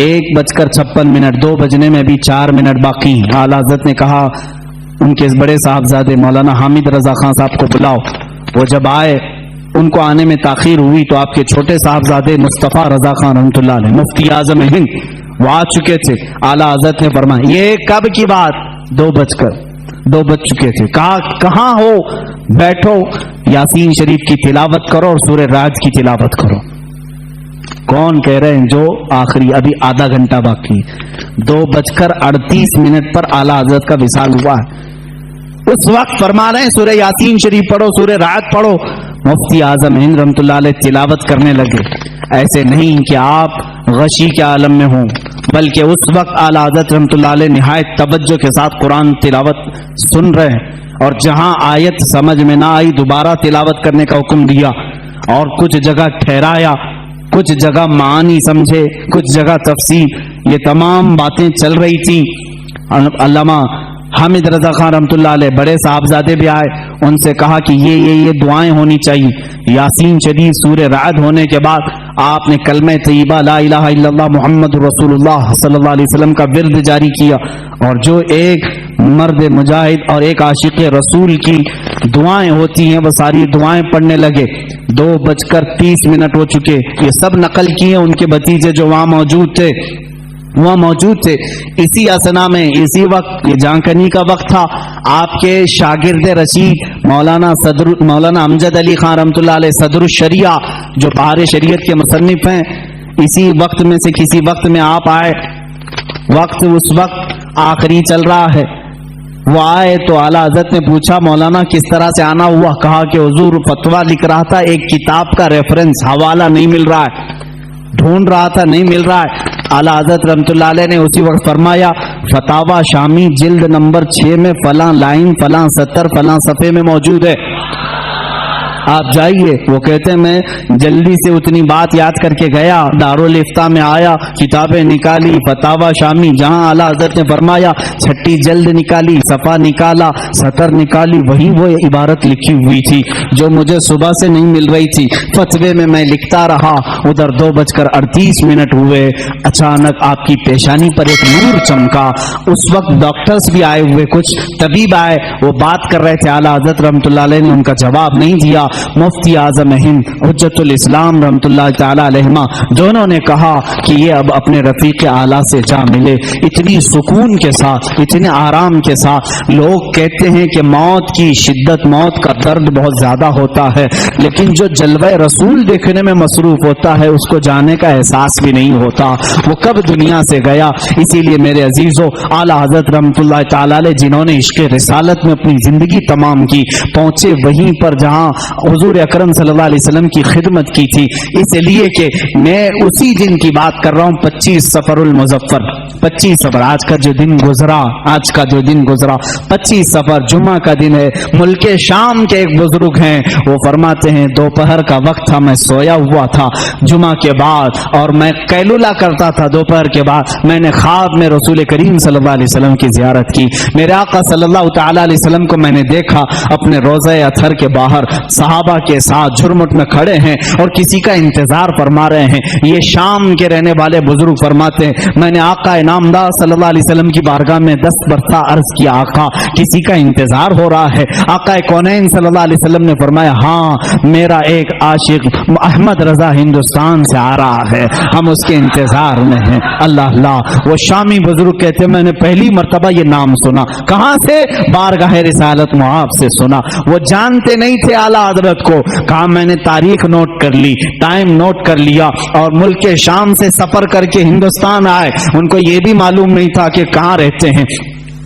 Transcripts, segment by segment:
1:56, 2 بجنے میں بھی 4 منٹ باقی. اعلیٰ حضرت نے کہا ان کے بڑے صاحبزادے مولانا حامد رضا خان صاحب کو بلاؤ. وہ جب آئے ان کو آنے میں تاخیر ہوئی تو آپ کے چھوٹے صاحبزادے مصطفیٰ رضا خان رحمۃ اللہ علیہ مفتی اعظم ہند وہ آ چکے تھے. اعلیٰ حضرت نے فرمایا یہ کب کی بات؟ 2 بج چکے تھے. کہا کہاں ہو؟ بیٹھو یاسین شریف کی تلاوت کرو اور سورہ رعد کی تلاوت کرو. کون کہہ رہے ہیں جو آخری ابھی آدھا گھنٹہ باقی. 2:38 پر اعلیٰ حضرت کا وصال ہوا ہے. اس وقت فرما رہے ہیں سورہ یاسین شریف پڑھو، سورہ رعد پڑھو. مفتی اعظم ہند رحمۃ اللہ علیہ تلاوت کرنے لگے. ایسے نہیں کہ آپ غشی کے عالم میں ہوں، بلکہ اس وقت اعلیٰ حضرت رحمۃ اللہ علیہ نہایت توجہ کے ساتھ قرآن تلاوت سن رہے ہیں، اور جہاں آیت سمجھ میں نہ آئی دوبارہ تلاوت کرنے کا حکم دیا، اور کچھ جگہ ٹھہرایا، کچھ جگہ معانی سمجھے، کچھ جگہ تفسیر. یہ تمام باتیں چل رہی تھی. علامہ حامد رضا خان رحمۃ اللہ علیہ بڑے صاحبزادے بھی آئے. ان سے کہا کہ یہ دعائیں ہونی چاہیے. یاسین شریف سورہ رعد ہونے کے بعد آپ نے کلمہ طیبہ لا الہ الا اللہ محمد رسول اللہ صلی اللہ علیہ وسلم کا ورد جاری کیا، اور جو ایک مرد مجاہد اور ایک عاشق رسول کی دعائیں ہوتی ہیں وہ ساری دعائیں پڑھنے لگے. 2:30 ہو چکے. یہ سب نقل کیے ان کے بھتیجے جو وہاں موجود تھے. اسی اسنا میں اسی وقت یہ جانکنی کا وقت تھا. آپ کے شاگرد رشید مولانا امجد علی خان رحمۃ اللہ علیہ صدر الشریعہ جو بہار شریعت کے مصنف ہیں، اسی وقت میں سے کسی وقت میں آپ آئے. وقت اس وقت آخری چل رہا ہے. وہ آئے تو اعلیٰ حضرت نے پوچھا مولانا کس طرح سے آنا ہوا؟ کہا کہ حضور فتویٰ لکھ رہا تھا، ایک کتاب کا ریفرنس حوالہ نہیں مل رہا ہے، ڈھونڈ رہا تھا نہیں مل رہا ہے. اعلیٰ حضرت رحمۃ اللہ علیہ نے اسی وقت فرمایا فتاوی شامی جلد نمبر 6 میں فلاں لائن فلاں سطر فلاں صفحے میں موجود ہے، آپ جائیے. وہ کہتے ہیں میں جلدی سے اتنی بات یاد کر کے گیا، دارالفتاء میں آیا، کتابیں نکالی، فتاوی شامی جہاں اعلیٰ حضرت نے فرمایا 6 جلد نکالی، صفحہ نکالا، سطر نکالی، وہی وہ عبارت لکھی ہوئی تھی جو مجھے صبح سے نہیں مل رہی تھی. فتوے میں میں لکھتا رہا. ادھر 2:38 ہوئے. اچانک آپ کی پیشانی پر ایک نور چمکا. اس وقت ڈاکٹرز بھی آئے ہوئے، کچھ طبیب آئے، وہ بات کر رہے تھے. اعلیٰ حضرت رحمۃ اللہ علیہ نے ان کا جواب نہیں دیا. مفتی اعظم ہند حجت الاسلام رحمۃ اللہ تعالی علیہما دونوں نے کہا کہ یہ اب اپنے رفیق اعلیٰ سے جا ملے. اتنی سکون کے ساتھ، اتنے آرام کے ساتھ. لوگ کہتے ہیں کہ موت کی شدت، موت کا درد بہت زیادہ ہوتا ہے، لیکن جو جلوہ رسول دیکھنے میں مصروف ہوتا ہے اس کو جانے کا احساس بھی نہیں ہوتا وہ کب دنیا سے گیا. اسی لیے میرے عزیزو اعلیٰ حضرت رحمۃ اللہ تعالی علیہ جنہوں نے عشق رسالت میں اپنی زندگی تمام کی، پہنچے وہیں پر جہاں حضور اکرم صلی اللہ علیہ وسلم کی خدمت کی تھی. اس لیے کہ میں اسی دن کی بات کر رہا ہوں، 25 صفر المظفر، 25 صفر آج کا جو دن گزرا 25 صفر جمعہ کا دن ہے. ملک شام کے ایک بزرگ ہیں، وہ فرماتے ہیں دوپہر کا وقت تھا، میں سویا ہوا تھا جمعہ کے بعد، اور میں قیلولہ کرتا تھا. دوپہر کے بعد میں نے خواب میں رسول کریم صلی اللہ علیہ وسلم کی زیارت کی. میرے آقا صلی اللہ تعالی علیہ وسلم کو میں نے دیکھا اپنے روضہ اطہر کے باہر صحابہ کے ساتھ جھرمٹ میں کھڑے ہیں اور کسی کا انتظار فرما رہے ہیں. یہ شام کے رہنے والے بزرگ فرماتے ہیں میں نے آقا انعامدار صلی اللہ علیہ وسلم کی بارگاہ میں دست برسہ عرض کیا آقا کسی کا انتظار ہو رہا ہے. آقا کونین صلی اللہ علیہ وسلم نے فرمایا ہاں میرا ایک عاشق احمد رضا ہندوستان سے آ رہا ہے، ہم اس کے انتظار میں ہیں. اللہ اللہ. وہ شامی بزرگ کہتے ہیں میں نے پہلی مرتبہ یہ نام سنا. کہاں سے؟ بارگاہ رسالت معاف سے سنا. وہ جانتے نہیں تھے اعلیٰ حضرت کو. کہا میں نے تاریخ نوٹ کر لی، ٹائم نوٹ کر لیا، اور ملک شام سے سفر کر کے ہندوستان آئے. ان کو یہ بھی معلوم نہیں تھا کہ کہاں رہتے ہیں.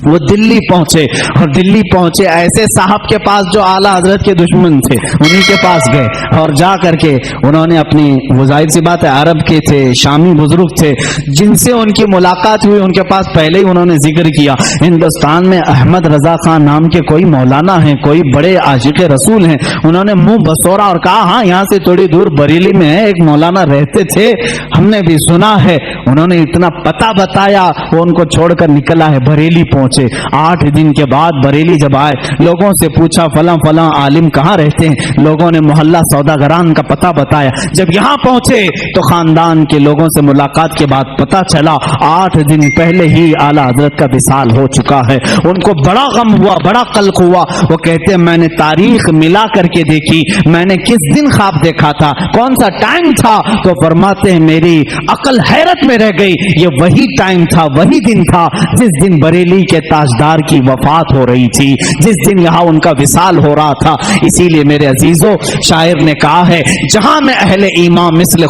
وہ دلی پہنچے، اور دلی پہنچے ایسے صاحب کے پاس جو اعلیٰ حضرت کے دشمن تھے، انہی کے پاس گئے اور جا کر کے انہوں نے اپنی، وہ ظاہر سی بات ہے عرب کے تھے، شامی بزرگ تھے، جن سے ان کی ملاقات ہوئی ان کے پاس پہلے ہی انہوں نے ذکر کیا ہندوستان میں احمد رضا خان نام کے کوئی مولانا ہیں، کوئی بڑے عاشق رسول ہیں. انہوں نے منہ بسورا اور کہا ہاں یہاں سے تھوڑی دور بریلی میں ایک مولانا رہتے تھے، ہم نے بھی سنا ہے. انہوں نے اتنا پتہ بتایا، وہ ان کو چھوڑ کر نکلا ہے، بریلی پہنچ پہنچے. 8 دن کے بعد بریلی جب آئے, لوگوں سے پوچھا فلاں فلاں عالم کہاں رہتے ہیں. لوگوں نے محلہ سوداگران کا پتہ بتایا. جب یہاں پہنچے تو خاندان کے لوگوں سے ملاقات کے بعد پتہ چلا 8 دن پہلے ہی اعلیٰ حضرت کا وصال ہو چکا ہے. ان کو بڑا غم ہوا, بڑا قلق ہوا. وہ کہتے ہیں میں نے تاریخ ملا کر کے دیکھی, میں نے کس دن خواب دیکھا تھا, کون سا ٹائم تھا. تو فرماتے ہیں میری عقل حیرت میں رہ گئی. یہ وہی ٹائم تھا, وہی دن تھا جس دن بریلی کے تاجدار کی وفات ہو رہی تھی, جس دن یہاں ان کا وصال ہو رہا تھا. اسی لیے میرے عزیزوں, شاعر نے کہا ہے جہاں میں اہل ایمان مثل